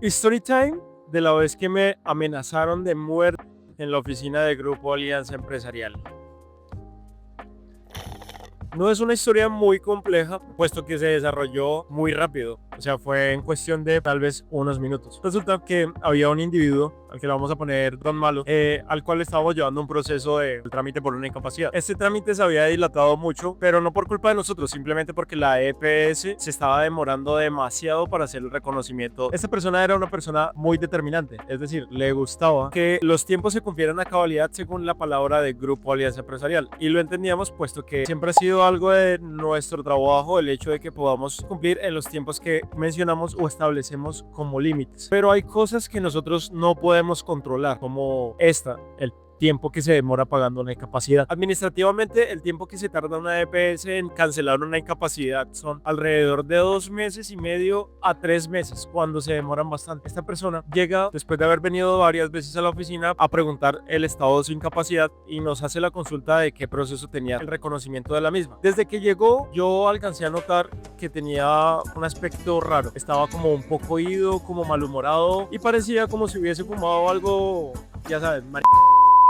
Story time de la vez que me amenazaron de muerte en la oficina de Grupo Alianza Empresarial. No es una historia muy compleja, puesto que se desarrolló muy rápido. O sea, fue en cuestión de tal vez unos minutos. Resulta que había un individuo, al que le vamos a poner Don Malo, al cual estábamos llevando un proceso de trámite por una incapacidad. Este trámite se había dilatado mucho, pero no por culpa de nosotros, simplemente porque la EPS se estaba demorando demasiado para hacer el reconocimiento. Esta persona era una persona muy determinante, es decir, le gustaba que los tiempos se cumplieran a cabalidad según la palabra de Grupo Alianza Empresarial. Y lo entendíamos, puesto que siempre ha sido algo de nuestro trabajo el hecho de que podamos cumplir en los tiempos que mencionamos o establecemos como límites. Pero hay cosas que nosotros no podemos controlar, como el tiempo que se demora pagando una incapacidad. Administrativamente, el tiempo que se tarda una EPS en cancelar una incapacidad son alrededor de 2 meses y medio a 3 meses, cuando se demoran bastante. Esta persona llega después de haber venido varias veces a la oficina a preguntar el estado de su incapacidad y nos hace la consulta de qué proceso tenía el reconocimiento de la misma. Desde que llegó, yo alcancé a notar que tenía un aspecto raro. Estaba como un poco ido, como malhumorado, y parecía como si hubiese fumado algo, ya sabes,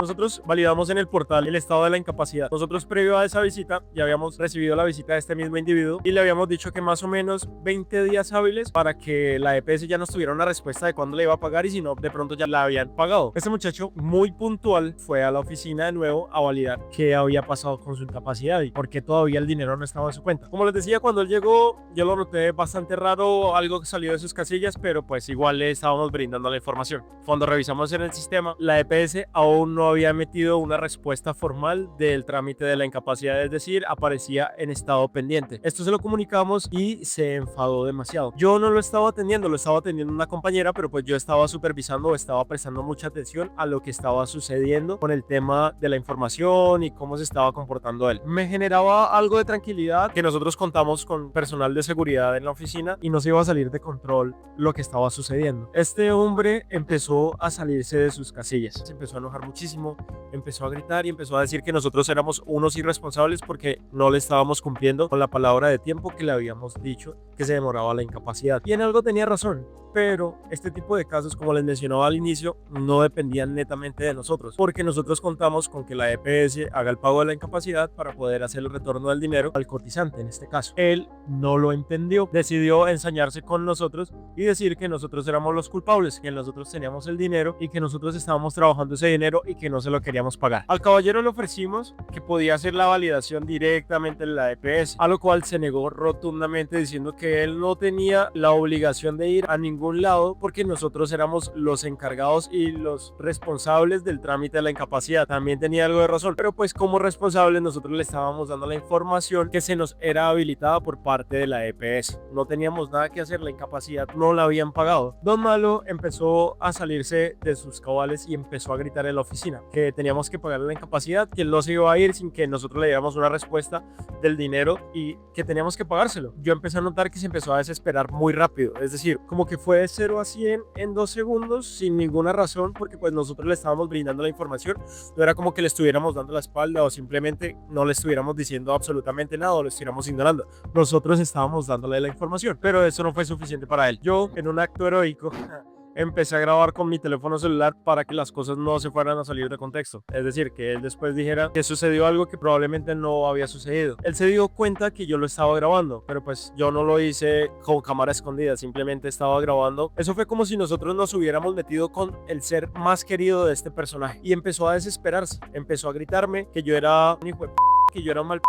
Nosotros validamos en el portal el estado de la incapacidad. Nosotros, previo a esa visita, ya habíamos recibido la visita de este mismo individuo y le habíamos dicho que más o menos 20 días hábiles para que la EPS ya nos tuviera una respuesta de cuándo le iba a pagar, y si no, de pronto ya la habían pagado. Este muchacho, muy puntual, fue a la oficina de nuevo a validar qué había pasado con su incapacidad y por qué todavía el dinero no estaba en su cuenta. Como les decía, cuando él llegó, yo lo noté bastante raro, algo que salió de sus casillas, pero pues igual le estábamos brindando la información. Cuando revisamos en el sistema, la EPS aún no había metido una respuesta formal del trámite de la incapacidad, es decir, aparecía en estado pendiente. Esto se lo comunicamos y se enfadó demasiado. Yo no lo estaba atendiendo, lo estaba atendiendo una compañera, pero pues yo estaba supervisando, estaba prestando mucha atención a lo que estaba sucediendo con el tema de la información y cómo se estaba comportando él. Me generaba algo de tranquilidad que nosotros contamos con personal de seguridad en la oficina y no se iba a salir de control lo que estaba sucediendo. Este hombre empezó a salirse de sus casillas, se empezó a enojar muchísimo, empezó a gritar y empezó a decir que nosotros éramos unos irresponsables porque no le estábamos cumpliendo con la palabra de tiempo que le habíamos dicho que se demoraba la incapacidad. Y en algo tenía razón, pero este tipo de casos, como les mencionaba al inicio, no dependían netamente de nosotros, porque nosotros contamos con que la EPS haga el pago de la incapacidad para poder hacer el retorno del dinero al cotizante. En este caso, él no lo entendió, decidió ensañarse con nosotros y decir que nosotros éramos los culpables, que nosotros teníamos el dinero y que nosotros estábamos trabajando ese dinero y que no se lo queríamos pagar. Al caballero le ofrecimos que podía hacer la validación directamente en la EPS, a lo cual se negó rotundamente, diciendo que él no tenía la obligación de ir a ningún lado porque nosotros éramos los encargados y los responsables del trámite de la incapacidad. También tenía algo de razón, pero pues como responsables nosotros le estábamos dando la información que se nos era habilitada por parte de la EPS. No teníamos nada que hacer, la incapacidad no la habían pagado. Don Malo empezó a salirse de sus cabales y empezó a gritar en la oficina que teníamos que pagarle la incapacidad, que él no se iba a ir sin que nosotros le diéramos una respuesta del dinero y que teníamos que pagárselo. Yo empecé a notar que se empezó a desesperar muy rápido, es decir, como que fue de 0 a 100 en 2 segundos sin ninguna razón, porque pues nosotros le estábamos brindando la información. No era como que le estuviéramos dando la espalda o simplemente no le estuviéramos diciendo absolutamente nada o lo estuviéramos ignorando. Nosotros estábamos dándole la información, pero eso no fue suficiente para él. Yo, en un acto heroico, empecé a grabar con mi teléfono celular para que las cosas no se fueran a salir de contexto. Es decir, que él después dijera que sucedió algo que probablemente no había sucedido. Él se dio cuenta que yo lo estaba grabando, pero pues yo no lo hice con cámara escondida, simplemente estaba grabando. Eso fue como si nosotros nos hubiéramos metido con el ser más querido de este personaje y empezó a desesperarse, empezó a gritarme que yo era un hijo de que yo era un mal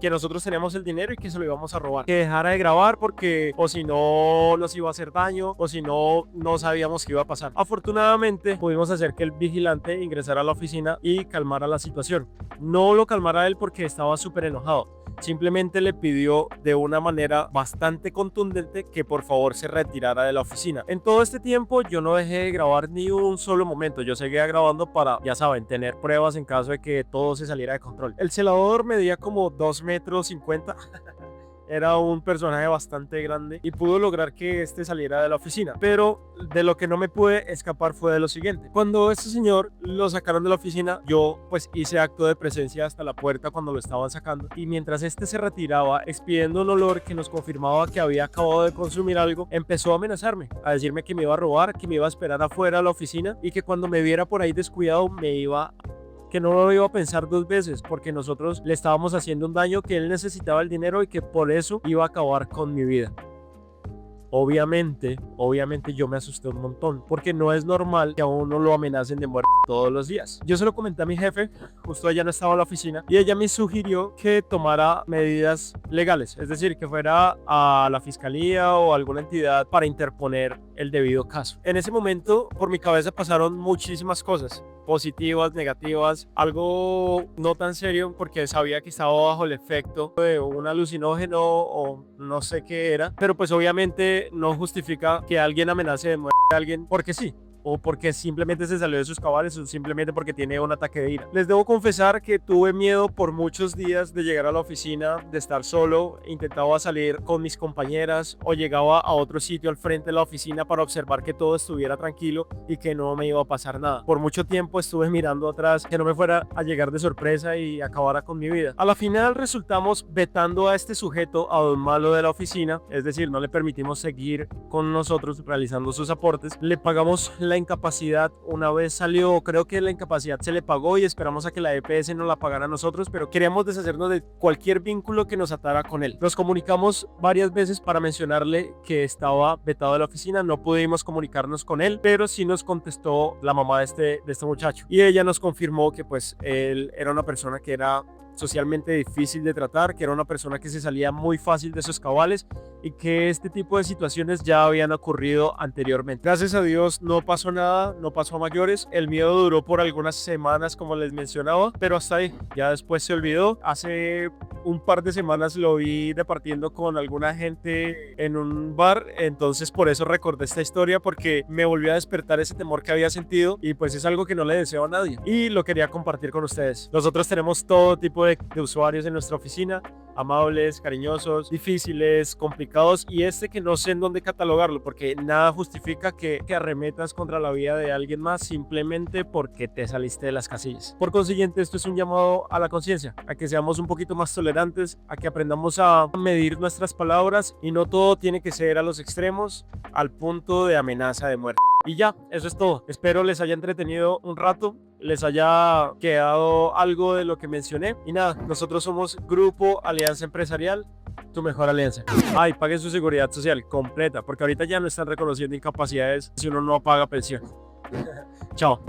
que nosotros teníamos el dinero y que se lo íbamos a robar, que dejara de grabar porque o si no nos iba a hacer daño o si no no sabíamos qué iba a pasar. Afortunadamente pudimos hacer que el vigilante ingresara a la oficina y calmara la situación. No lo calmara él porque estaba súper enojado, simplemente le pidió de una manera bastante contundente que por favor se retirara de la oficina. En todo este tiempo yo no dejé de grabar ni un solo momento, yo seguía grabando para, ya saben, tener pruebas en caso de que todo se saliera de control. El celador medía como 2,50 metros era un personaje bastante grande y pudo lograr que este saliera de la oficina. Pero de lo que no me pude escapar fue de lo siguiente. Cuando este señor lo sacaron de la oficina, yo pues hice acto de presencia hasta la puerta cuando lo estaban sacando, y mientras este se retiraba expidiendo un olor que nos confirmaba que había acabado de consumir algo, empezó a amenazarme, a decirme que me iba a robar, que me iba a esperar afuera de la oficina y que cuando me viera por ahí descuidado que no lo iba a pensar dos veces, porque nosotros le estábamos haciendo un daño, que él necesitaba el dinero y que por eso iba a acabar con mi vida. Obviamente yo me asusté un montón, porque no es normal que a uno lo amenacen de muerte todos los días. Yo se lo comenté a mi jefe, justo ella no estaba en la oficina, y ella me sugirió que tomara medidas legales, es decir, que fuera a la fiscalía o alguna entidad para interponer el debido caso. En ese momento por mi cabeza pasaron muchísimas cosas, positivas, negativas, algo no tan serio porque sabía que estaba bajo el efecto de un alucinógeno o no sé qué era, pero pues obviamente no justifica que alguien amenace de muerte a alguien porque sí, o porque simplemente se salió de sus cabales, o simplemente porque tiene un ataque de ira. Les debo confesar que tuve miedo por muchos días de llegar a la oficina, de estar solo. Intentaba salir con mis compañeras o llegaba a otro sitio al frente de la oficina para observar que todo estuviera tranquilo y que no me iba a pasar nada. Por mucho tiempo estuve mirando atrás, que no me fuera a llegar de sorpresa y acabara con mi vida. A la final resultamos vetando a este sujeto, a Don Malo, de la oficina, es decir, no le permitimos seguir con nosotros realizando sus aportes. Le pagamos la incapacidad una vez salió, creo que la incapacidad se le pagó y esperamos a que la EPS nos la pagara a nosotros, pero queríamos deshacernos de cualquier vínculo que nos atara con él. Nos comunicamos varias veces para mencionarle que estaba vetado de la oficina, no pudimos comunicarnos con él, pero sí nos contestó la mamá de este muchacho, y ella nos confirmó que pues él era una persona que era socialmente difícil de tratar, que era una persona que se salía muy fácil de sus cabales y que este tipo de situaciones ya habían ocurrido anteriormente. Gracias a Dios no pasó nada, no pasó a mayores. El miedo duró por algunas semanas, como les mencionaba, pero hasta ahí, ya después se olvidó. Hace un par de semanas lo vi departiendo con alguna gente en un bar, entonces por eso recordé esta historia, porque me volvió a despertar ese temor que había sentido y pues es algo que no le deseo a nadie y lo quería compartir con ustedes. Nosotros tenemos todo tipo de usuarios en nuestra oficina, amables, cariñosos, difíciles, complicados, y este que no sé en dónde catalogarlo, porque nada justifica que arremetas contra la vida de alguien más simplemente porque te saliste de las casillas. Por consiguiente, esto es un llamado a la conciencia, a que seamos un poquito más tolerantes, a que aprendamos a medir nuestras palabras y no todo tiene que ser a los extremos, al punto de amenaza de muerte. Y ya, eso es todo. Espero les haya entretenido un rato, les haya quedado algo de lo que mencioné. Y nada, nosotros somos Grupo Alianza Empresarial, tu mejor alianza. Ay, paguen su seguridad social completa, porque ahorita ya no están reconociendo incapacidades si uno no paga pensión. Chao.